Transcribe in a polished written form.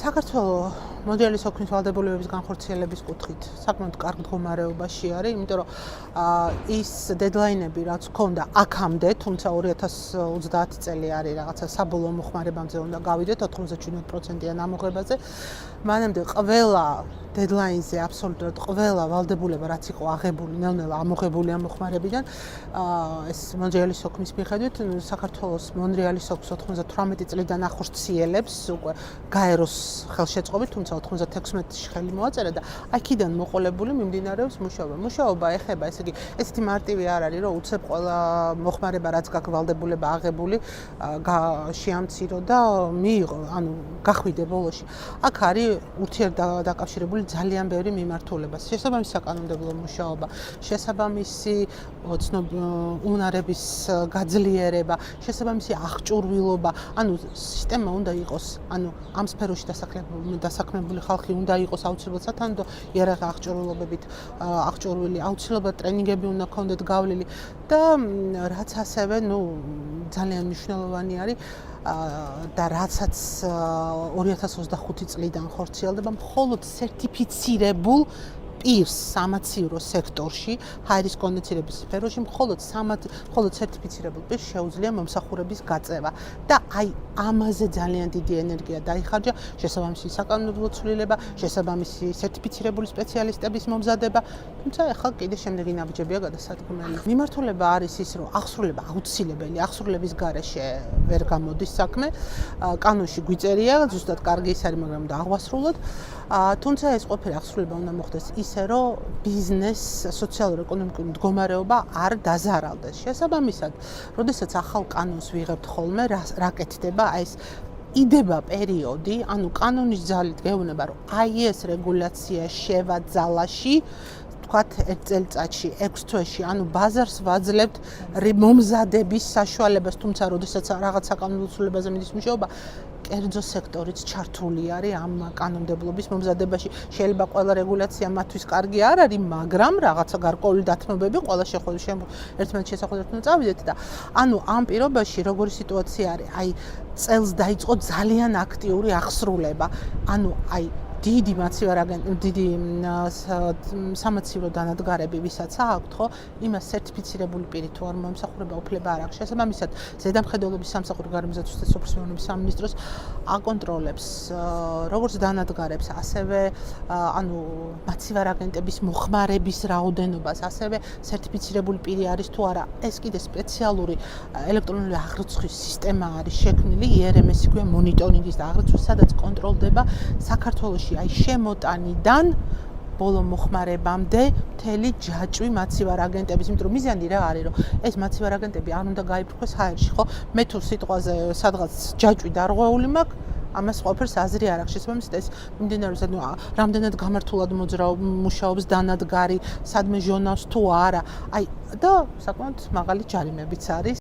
საქართველოს მოდელი სოქმის ვალდებულებების განხორციელების კუთხით საკმაოდ კარგ მდგომარეობაში არის, იმიტომ რომ ის დედლაინები, რაც ჰქონდა აქამდე, თუმცა 2030 წელი არის რაღაცა საბოლოო მოხმარებამდე უნდა გავიდეთ 97%-იან ამოღებაზე. მანამდე ყველა დედლაინზე აბსოლუტურად ყველა ვალდებულება, რაც იყო აღებული, ნელ-ნელა ამოღებულია მოხმარებიდან. ეს მონრეალის სოქმის მიხედვით საქართველოს მონრეალის სოქმს 98 წლიდან ახორციელებს უკვე გაეროს ხელშეწყობით, თუმცა 96-ში ხელი მოაწერა და აქედან მოყოლებული მიმდინარეობს მუშაობა. მუშაობა ეხება, ესე იგი, ესეთი მარტივი არ არის, რომ უცებ ყველა მოხმარება, რაც გაქვს ვალდებულება აღებული, შეამცირო და მიიღო, ანუ გახვიდე ბოლოში. აქ არის ურთიერთდაკავშირებული ძალიან ბევრი მიმართულება. შესაბამისი საკანონმდებლო მუშაობა, შესაბამისი უნარების გაძლიერება, შესაბამისი აღჭურვილობა, ანუ სისტემა უნდა იყოს, ანუ ამ სფეროში დასაქმებული ხალხი უნდა იყოს აუცილებლად სათანადო იარაღი აღჭურვილობებით აღჭურვილი, აუცილებლად ტრენინგები უნდა ჰქონდეთ გავლილი და რაც ასევე, ძალიან მნიშვნელოვანი არის და რაცაც 2025 წლიდან ხორციელდება, მხოლოდ სერტიფიცირებულ პირს სამაცივრო სექტორში, ჰაერის კონდიცირების სფეროში, მხოლოდ სერტიფიცირებულ პირს შეუძლია მომსახურების გაწევა და აი ამაზე ძალიან დიდი ენერგია დაიხარჯა, შესაბამისი საკანონმდებლო ცვლილება, შესაბამისი სერტიფიცირებული სპეციალისტების მომზადება, თუმცა ახლა კიდე შემდეგი ნაბიჯებია გადასადგმელი. მიმართულება არის ის, რომ აღსრულება აუცილებელი, აღსრულების გარეშე ვერ გამოდის საქმე. კანონში გვიწერია, ზუსტად კარგი ის არის, მაგრამ უნდა აღვასრულოთ. თუმცა ეს ყოფილი აღსრულება უნდა მოხდეს ისე, რომ ბიზნეს, სოციალურ-ეკონომიკური მდგომარეობა არ დაზარალდეს. შესაბამისად, როდესაც ახალ კანონს ვიღებთ ხოლმე, რა კეთდება, ეს იდება პერიოდი, ანუ კანონის ძალით გეუბნება, რომ აი ეს რეგულაცია შევა ძალაში, თქვათ 1 წელიწადში, 6 თვეში, ანუ ბაზარს ვაძლევთ მომზადების საშუალებას, თუმცა როდესაც რაღაც საკანონმდებლო ცვლილებაზე მიდის მუშაობა, კერძო სექტორიც ჩართული არის ამ კანონმდებლობის მომზადებაში. შეიძლება ყველა რეგულაცია მათთვის კარგი არ არის, მაგრამ რაღაცა გარკვეული დათმობები ყველა შეხვედრის ერთმანეთის შესახვედრად უნდა წავიდეთ და ანუ ამ პირობაში როგორი სიტუაცია არის, აი წელს დაიწყო ძალიან აქტიური აღსრულება. ანუ აი დიდი სამაცივრო დანადგარები, ვისაც აქვთ, ხო, იმას სერტიფიცირებული პირი თუ არ მომსახურება უფლება არ აქვს. შესაბამისად, ზედამხედველობის სამსახური გარემოსდაცვის და სოფლის მეურნეობის სამინისტროს აკონტროლებს როგორც დანადგარებს, ასევე ანუ მაცივარ აგენტების მოხმარების რაოდენობას, ასევე სერტიფიცირებული პირი არის თუ არა. ეს კიდე სპეციალური ელექტრონული აღრიცხვის სისტემა არის შექმნილი, IRMS იქვე მონიტორინგის და აღრიცხვის, სადაც კონტროლდება საქართველოში აი შემოტანიდან ბოლო მოხმარებამდე მთელი ჯაჭვი მაცივარ აგენტების, იმიტომ რომ მიზანი რა არის, რომ ეს მაცივარ აგენტები არ უნდა გაიფრქვეს ჰაერში, ხო? მე თუ სიტყვაზე სადღაც ჯაჭვი დარღვეული მაქვს, ამას ყველაფერს აზრი არ აქვს. შესაბამისად, ეს მიმდინარეობს, რამდენად გამართულად მუშაობს დანადგარი, სადმე ჟონავს თუ არა. აი და საკმაოდ მაღალი ჯარიმებიც არის.